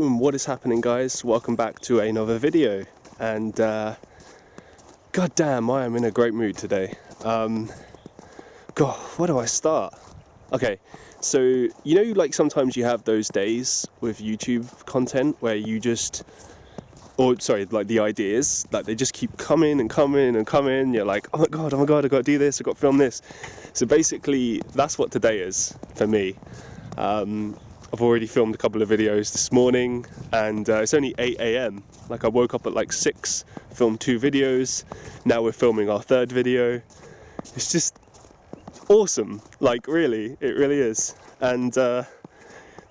Boom! What is happening, guys? Welcome back to another video. And god damn, I am in a great mood today. God, where do I start? Okay, so you know, like sometimes you have those days with YouTube content where you just, like the ideas, like they just keep coming and coming and coming. You're like, oh my god, I got to do this, I got to film this. So basically, that's what today is for me. I've already filmed a couple of videos this morning, and it's only 8 a.m. Like I woke up at like 6, filmed 2 videos. Now we're filming our 3rd video. It's just awesome. Like really, it really is. And the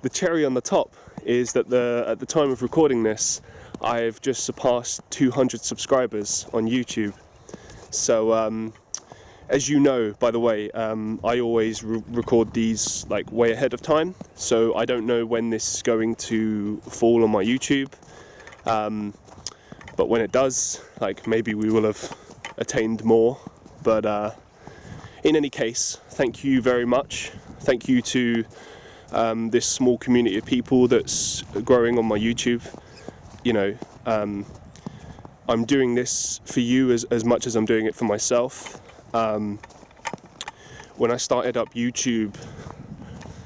cherry on the top is that at the time of recording this, I've just surpassed 200 subscribers on YouTube. So as you know, by the way, I always record these like way ahead of time, so I don't know when this is going to fall on my YouTube, but when it does, like maybe we will have attained more. But in any case, thank you very much. Thank you to this small community of people that's growing on my YouTube. You know, I'm doing this for you as much as I'm doing it for myself. When I started up YouTube,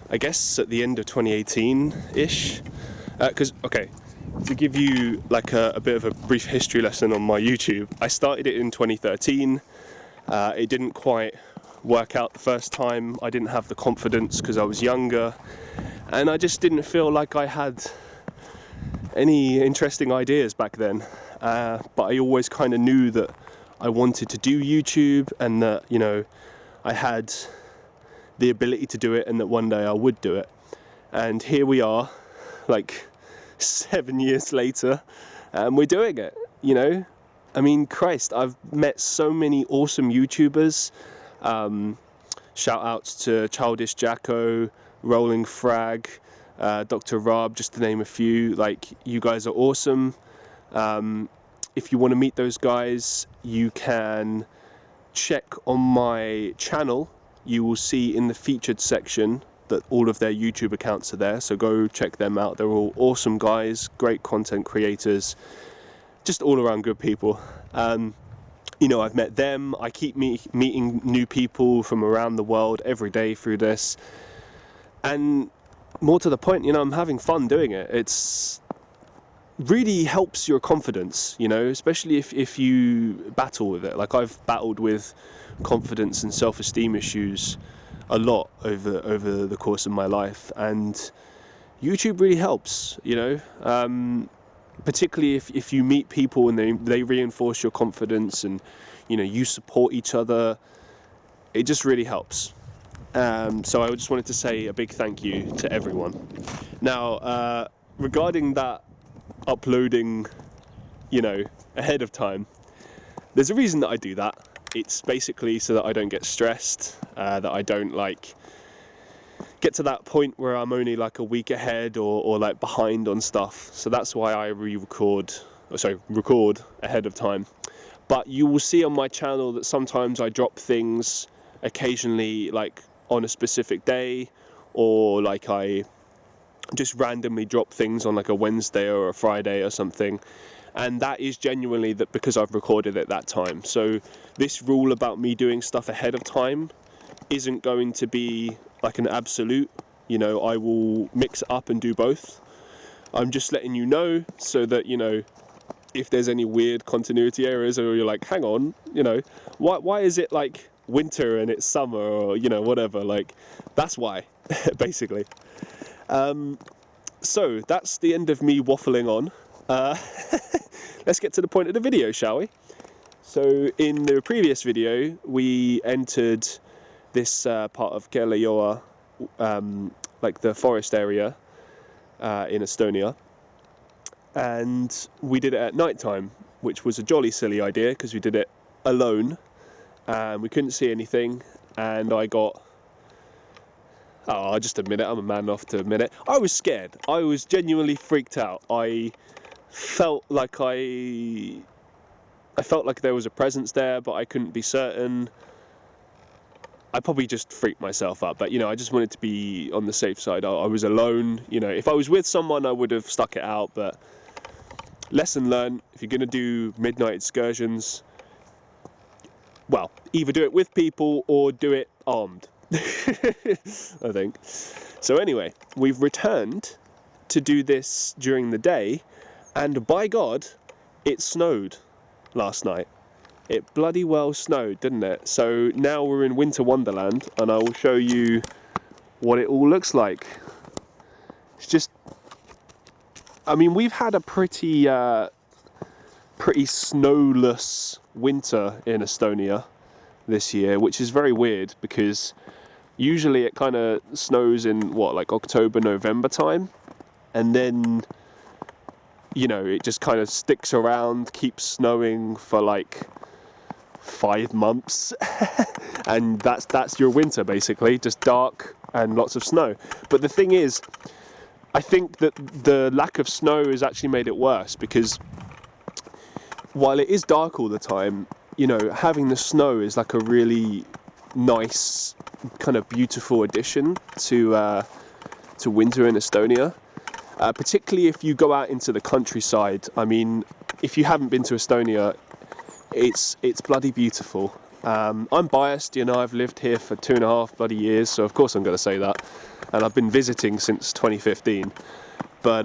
I guess at the end of 2018-ish, because, okay, to give you like a bit of a brief history lesson on my YouTube, I started it in 2013. It didn't quite work out the first time. I didn't have the confidence because I was younger, and I just didn't feel like I had any interesting ideas back then. But I always kind of knew that I wanted to do YouTube, and that, you know, I had the ability to do it, and that one day I would do it. And here we are, like 7 years later, and we're doing it, you know. I mean, Christ, I've met so many awesome YouTubers. Shout outs to Childish Jacko, Rolling Frag, Dr. Rob, just to name a few. Like, you guys are awesome. If you want to meet those guys, you can check on my channel. You will see in the featured section that all of their YouTube accounts are there, so go check them out. They're all awesome guys, great content creators, just all around good people. You know, I've met them. I keep meeting new people from around the world every day through this, and more to the point, you know, I'm having fun doing it. It's really helps your confidence, you know, especially if you battle with it. Like, I've battled with confidence and self-esteem issues a lot over the course of my life, and YouTube really helps, you know, particularly if you meet people and they reinforce your confidence, and, you know, you support each other. It just really helps. So I just wanted to say a big thank you to everyone. Now, regarding that uploading, you know, ahead of time, there's a reason that I do that. It's basically so that I don't get stressed, that I don't like get to that point where I'm only like a week ahead or like behind on stuff. So that's why I record ahead of time. But you will see on my channel that sometimes I drop things occasionally, like on a specific day, or like I just randomly drop things on like a Wednesday or a Friday or something, and that is genuinely that because I've recorded at that time. So this rule about me doing stuff ahead of time isn't going to be like an absolute, you know. I will mix it up and do both. I'm just letting you know so that, you know, if there's any weird continuity errors, or you're like, hang on, you know, why is it like winter and it's summer, or, you know, whatever, like, that's why, basically. So that's the end of me waffling on. Let's get to the point of the video, shall we? So in the previous video, we entered this part of keila-joa, like the forest area in Estonia, and we did it at night time, which was a jolly silly idea because we did it alone and we couldn't see anything, and I got, just admit it, I'm a man enough to admit it, I was scared. I was genuinely freaked out. I felt like there was a presence there, but I couldn't be certain. I probably just freaked myself up, but you know, I just wanted to be on the safe side. I was alone, you know. If I was with someone, I would have stuck it out, but lesson learned, if you're going to do midnight excursions, well, either do it with people or do it armed, I think. So anyway, we've returned to do this during the day, and by God, it snowed last night. It bloody well snowed, didn't it? So now we're in Winter Wonderland, and I will show you what it all looks like. It's just, I mean, we've had a pretty snowless winter in Estonia this year, which is very weird because usually it kind of snows in like October, November time, and then, you know, it just kind of sticks around, keeps snowing for like 5 months and that's your winter, basically, just dark and lots of snow. But the thing is, I think that the lack of snow has actually made it worse, because while it is dark all the time, you know, having the snow is like a really nice, kind of beautiful addition to winter in Estonia, particularly if you go out into the countryside. I mean, if you haven't been to Estonia, it's bloody beautiful. I'm biased, you know, I've lived here for 2.5 bloody years, so of course I'm going to say that, and I've been visiting since 2015, but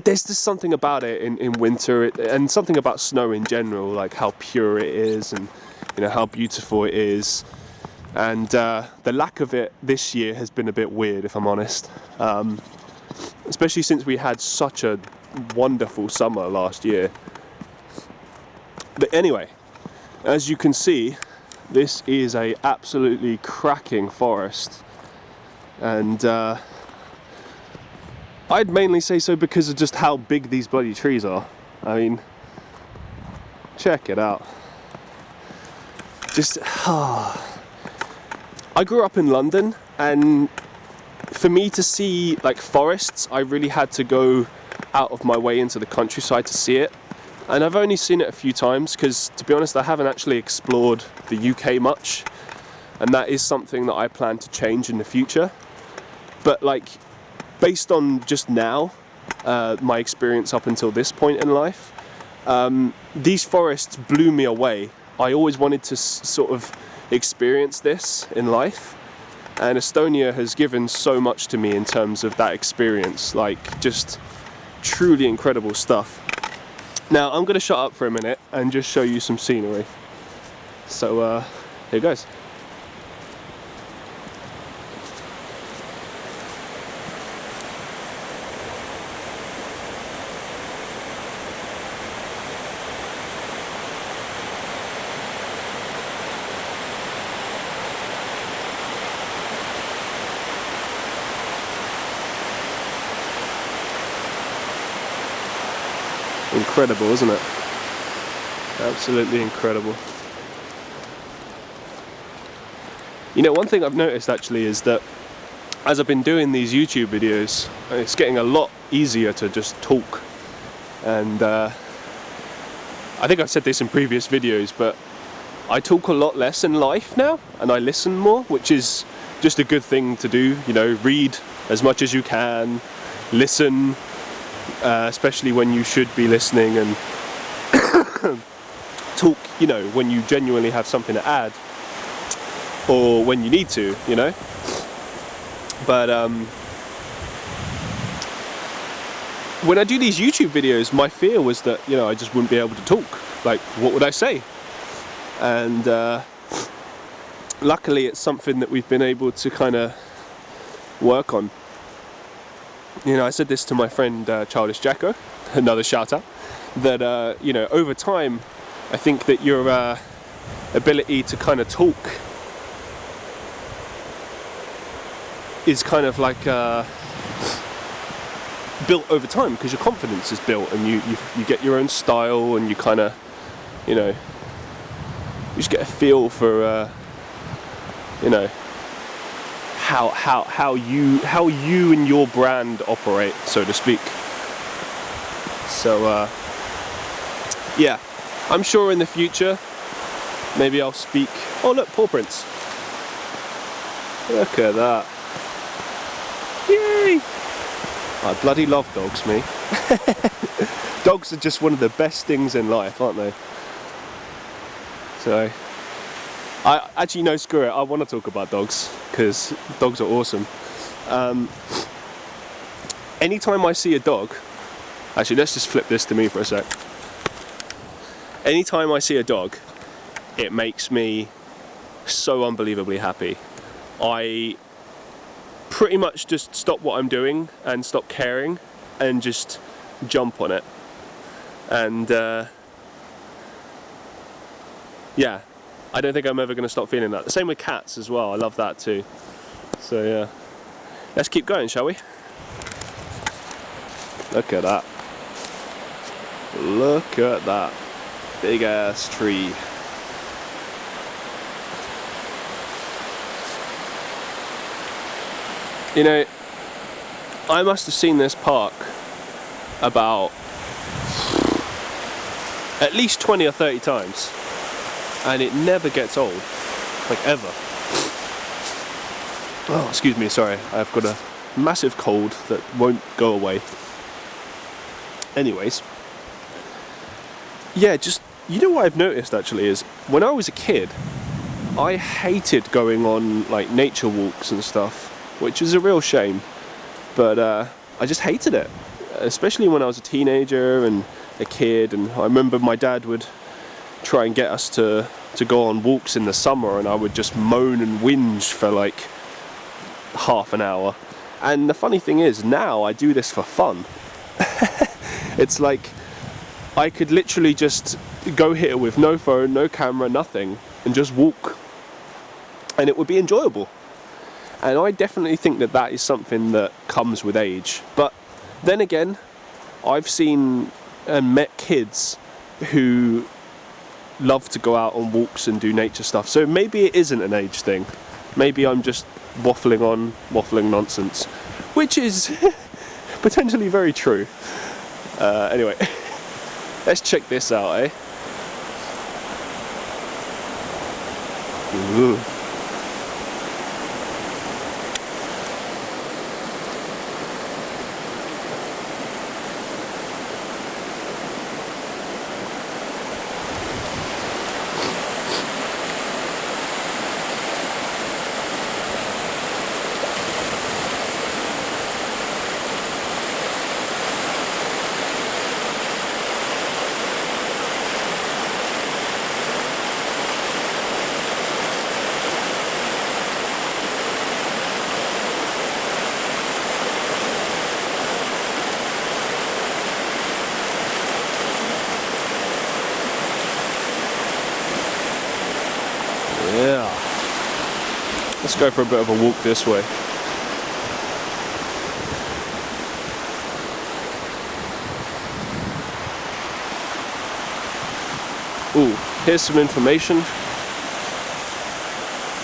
there's just something about it in winter, and something about snow in general, like how pure it is, and you know, how beautiful it is. And the lack of it this year has been a bit weird, if I'm honest, especially since we had such a wonderful summer last year. But anyway, as you can see, this is a absolutely cracking forest, and I'd mainly say so because of just how big these bloody trees are. I mean, check it out. Just, I grew up in London, and for me to see like forests, I really had to go out of my way into the countryside to see it. And I've only seen it a few times because, to be honest, I haven't actually explored the UK much, and that is something that I plan to change in the future. But like, based on just now, my experience up until this point in life, these forests blew me away. I always wanted to sort of experience this in life, and Estonia has given so much to me in terms of that experience, like just truly incredible stuff. Now I'm going to shut up for a minute and just show you some scenery. So here goes. Incredible, isn't it? Absolutely incredible. You know, one thing I've noticed actually is that as I've been doing these YouTube videos, it's getting a lot easier to just talk. And I think I've said this in previous videos, but I talk a lot less in life now, and I listen more, which is just a good thing to do. You know, read as much as you can, listen, especially when you should be listening, and talk, you know, when you genuinely have something to add, or when you need to, you know. But when I do these YouTube videos, my fear was that, you know, I just wouldn't be able to talk. Like, what would I say? And luckily it's something that we've been able to kind of work on. You know, I said this to my friend Childish Jacko, another shout out, that you know, over time I think that your ability to kind of talk is kind of like built over time, because your confidence is built, and you get your own style, and you kind of, you know, you just get a feel for you know, how you and your brand operate, so to speak. So yeah, I'm sure in the future maybe I'll speak. Oh look, paw prints. Look at that. Yay! I bloody love dogs, me. Dogs are just one of the best things in life, aren't they? So, I actually, no, screw it, I want to talk about dogs, because dogs are awesome. Anytime I see a dog, actually let's just flip this to me for a sec. Anytime I see a dog, it makes me so unbelievably happy. I pretty much just stop what I'm doing and stop caring and just jump on it. And yeah, I don't think I'm ever going to stop feeling that. The same with cats as well, I love that too. So yeah, let's keep going, shall we? Look at that. Look at that. Big ass tree. You know, I must have seen this park about at least 20 or 30 times, and it never gets old, like ever. Oh, excuse me, sorry, I've got a massive cold that won't go away. Anyways, yeah, just, you know what I've noticed actually is, when I was a kid, I hated going on like nature walks and stuff, which is a real shame, but I just hated it, especially when I was a teenager and a kid. And I remember my dad would try and get us to go on walks in the summer, and I would just moan and whinge for like half an hour. And the funny thing is, now I do this for fun. It's like I could literally just go here with no phone, no camera, nothing, and just walk, and it would be enjoyable. And I definitely think that that is something that comes with age. But then again, I've seen and met kids who love to go out on walks and do nature stuff. So maybe it isn't an age thing. Maybe I'm just waffling nonsense, which is potentially very true. Anyway, let's check this out, eh? Ooh. Yeah. Let's go for a bit of a walk this way. Ooh, here's some information.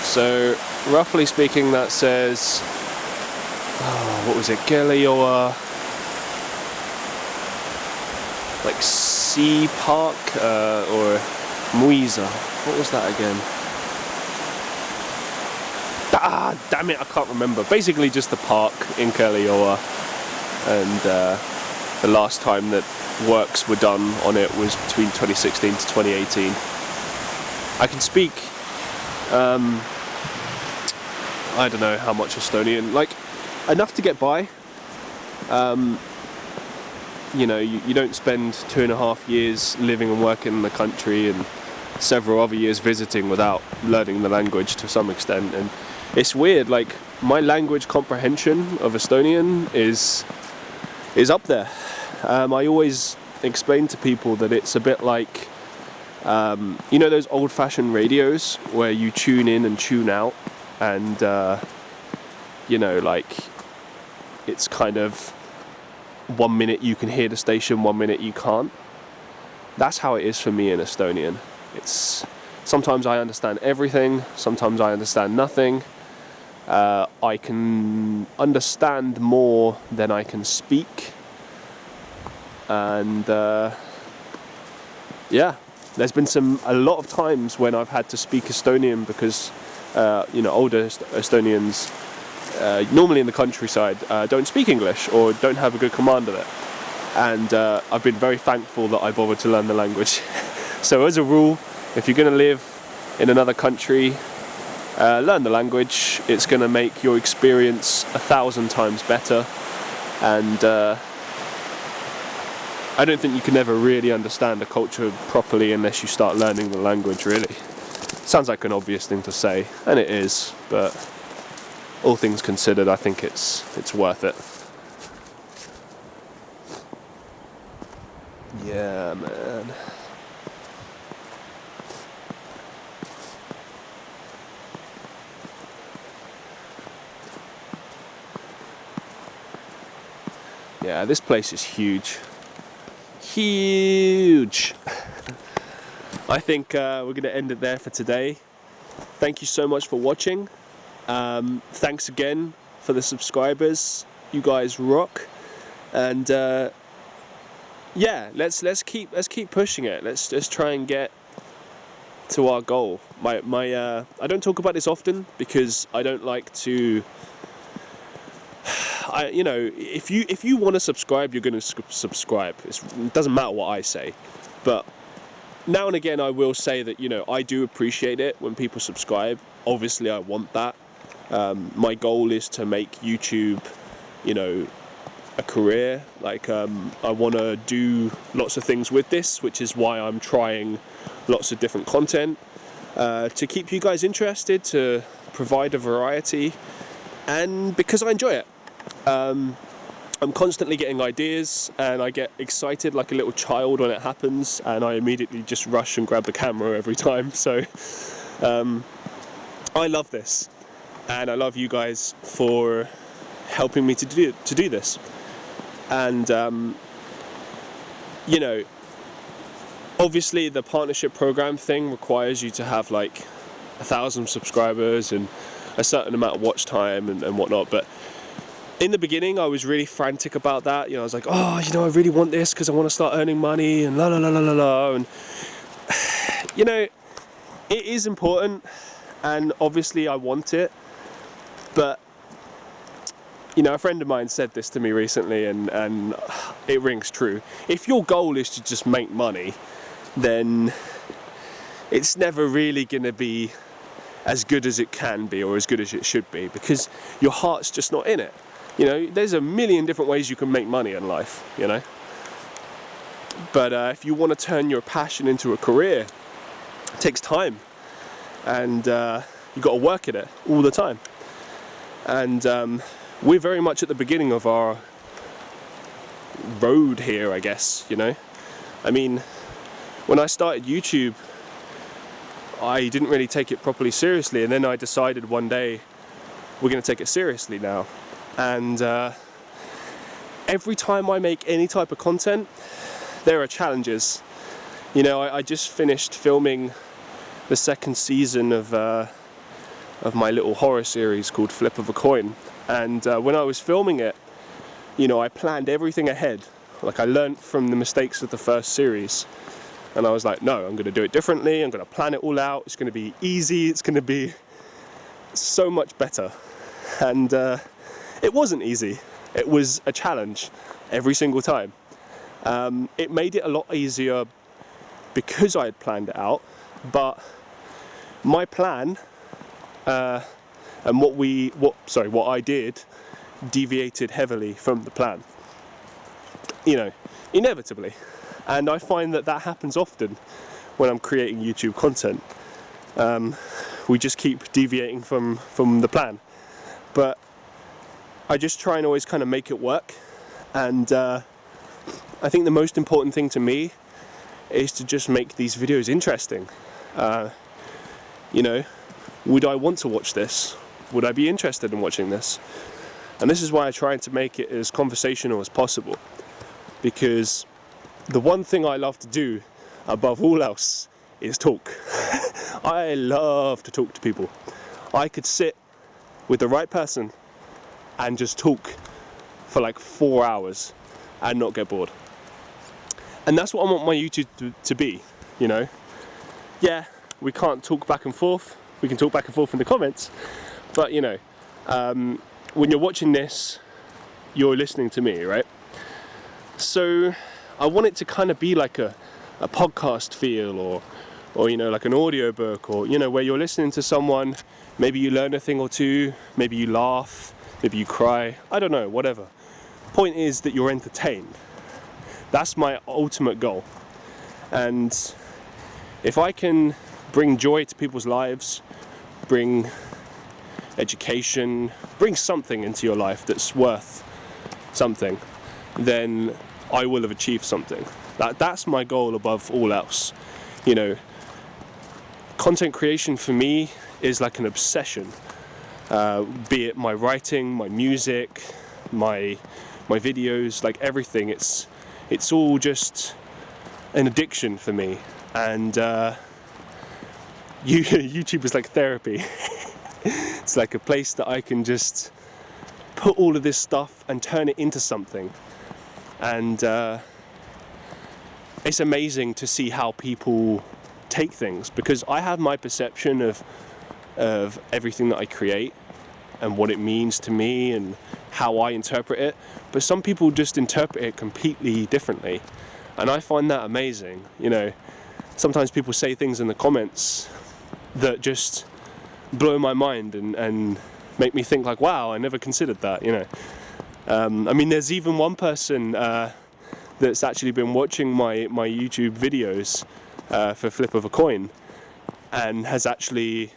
So, roughly speaking, that says, what was it, keila-joa, like sea park, or muisa. What was that again? Ah, damn it, I can't remember. Basically just the park in keila-joa, and the last time that works were done on it was between 2016 to 2018. I can speak, I don't know how much Estonian, like enough to get by. You know, you don't spend 2.5 years living and working in the country and several other years visiting without learning the language to some extent. And it's weird, like my language comprehension of Estonian is up there. I always explain to people that it's a bit like, you know those old-fashioned radios where you tune in and tune out, and you know, like it's kind of 1 minute you can hear the station, 1 minute you can't. That's how it is for me in Estonian. It's sometimes I understand everything, sometimes I understand nothing. I can understand more than I can speak, and yeah, There's been a lot of times when I've had to speak Estonian because older Estonians, normally in the countryside, don't speak English or don't have a good command of it. And I've been very thankful that I bothered to learn the language. So as a rule, if you're going to live in another country, learn the language. It's going to make your experience 1,000 times better. And I don't think you can ever really understand a culture properly unless you start learning the language, really. Sounds like an obvious thing to say, and it is, but all things considered, I think it's worth it. Yeah, man. Yeah, this place is huge. Huge! I think we're going to end it there for today. Thank you so much for watching. Thanks again for the subscribers. You guys rock. And yeah, let's keep pushing it. Let's try and get to our goal. I don't talk about this often because I don't like to. If you want to subscribe, you're going to subscribe. It doesn't matter what I say, but now and again I will say that I do appreciate it when people subscribe. Obviously, I want that. My goal is to make YouTube, a career. Like I want to do lots of things with this, which is why I'm trying lots of different content to keep you guys interested, to provide a variety, and because I enjoy it. I'm constantly getting ideas and I get excited like a little child when it happens, and I immediately just rush and grab the camera every time. So I love this, and I love you guys for helping me to do this. And obviously the partnership program thing requires you to have like 1,000 subscribers and a certain amount of watch time and whatnot, but in the beginning, I was really frantic about that. I was like, I really want this because I want to start earning money and la la la la la la. And it is important, and obviously I want it. But a friend of mine said this to me recently, and it rings true. If your goal is to just make money, then it's never really going to be as good as it can be or as good as it should be, because your heart's just not in it. There's a million different ways you can make money in life, But if you want to turn your passion into a career, it takes time. And you've got to work at it all the time. And we're very much at the beginning of our road here, I guess, I mean, when I started YouTube, I didn't really take it properly seriously. And then I decided one day, we're going to take it seriously now. And every time I make any type of content, there are challenges. I just finished filming the second season of my little horror series called Flip of a Coin. And when I was filming it, I planned everything ahead. Like, I learned from the mistakes of the first series. And I was like, no, I'm going to do it differently. I'm going to plan it all out. It's going to be easy. It's going to be so much better. And it wasn't easy. It was a challenge every single time. It made it a lot easier because I had planned it out, but my plan and what I did deviated heavily from the plan. Inevitably. And I find that happens often when I'm creating YouTube content. We just keep deviating from the plan. But I just try and always kind of make it work, and I think the most important thing to me is to just make these videos interesting. Would I want to watch this? Would I be interested in watching this? And this is why I try to make it as conversational as possible, because the one thing I love to do above all else is talk. I love to talk to people. I could sit with the right person and just talk for like 4 hours and not get bored. And that's what I want my YouTube to be, yeah, we can't talk back and forth. We can talk back and forth in the comments, but you know, when you're watching this, you're listening to me, right? So I want it to kind of be like a podcast feel, or you know, like an audiobook, or you know, where you're listening to someone, maybe you learn a thing or two, maybe you laugh, maybe you cry, I don't know, whatever. Point is that you're entertained. That's my ultimate goal. And if I can bring joy to people's lives, bring education, bring something into your life that's worth something, then I will have achieved something. That's my goal above all else. You know, content creation for me is like an obsession. Be it my writing, my music, my videos, like everything. It's all just an addiction for me. And YouTube is like therapy. It's like a place that I can just put all of this stuff and turn it into something. And it's amazing to see how people take things, because I have my perception of everything that I create and what it means to me and how I interpret it, but some people just interpret it completely differently, and I find that amazing. You know, sometimes people say things in the comments that just blow my mind and make me think like, wow, I never considered that, you know. I mean, there's even one person that's actually been watching my YouTube videos for Flip of a Coin, and has actually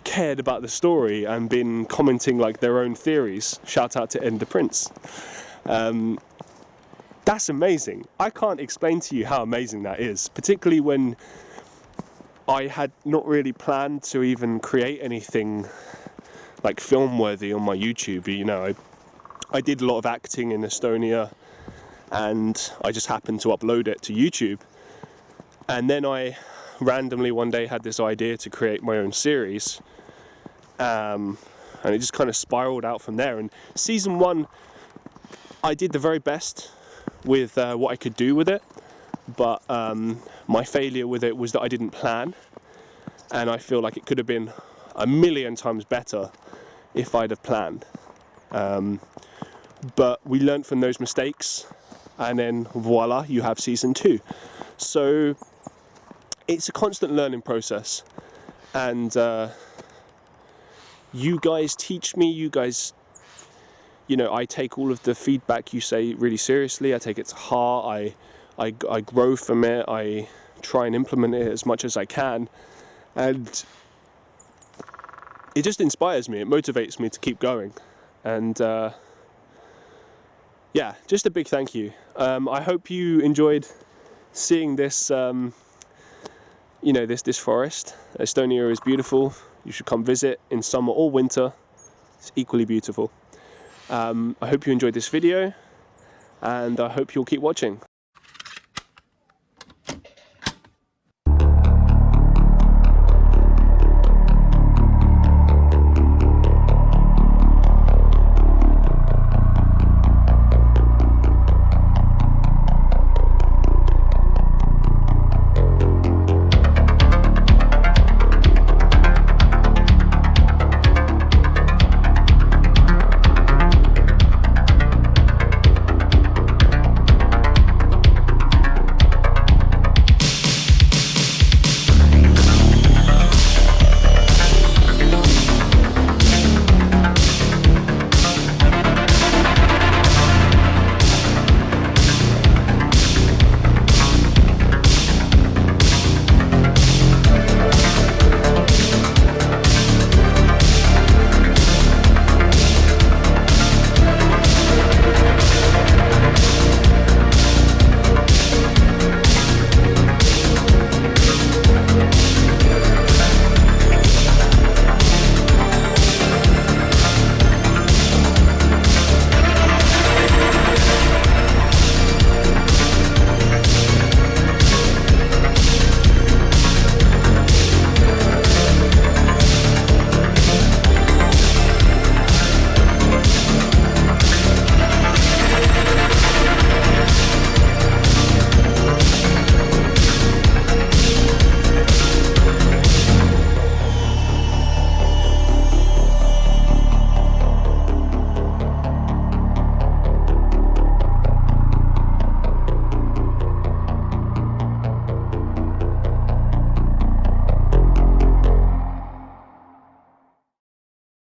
cared about the story and been commenting like their own theories. Shout out to Ender Prince. That's amazing. I can't explain to you how amazing that is, particularly when I had not really planned to even create anything like film worthy on my YouTube. You know, I did a lot of acting in Estonia, and I just happened to upload it to YouTube. And then I randomly one day had this idea to create my own series, and it just kind of spiraled out from there. And season 1, I did the very best with what I could do with it, but my failure with it was that I didn't plan, and I feel like it could have been a million times better if I'd have planned. But we learned from those mistakes, and then voila, you have season 2. So it's a constant learning process, and you guys teach me, you guys, you know, I take all of the feedback you say really seriously. I take it to heart. I grow from it. I try and implement it as much as I can, and it just inspires me. It motivates me to keep going. And yeah, just a big thank you. I hope you enjoyed seeing this. You know, this forest. Estonia is beautiful. You should come visit in summer or winter. It's equally beautiful. I hope you enjoyed this video, and I hope you'll keep watching.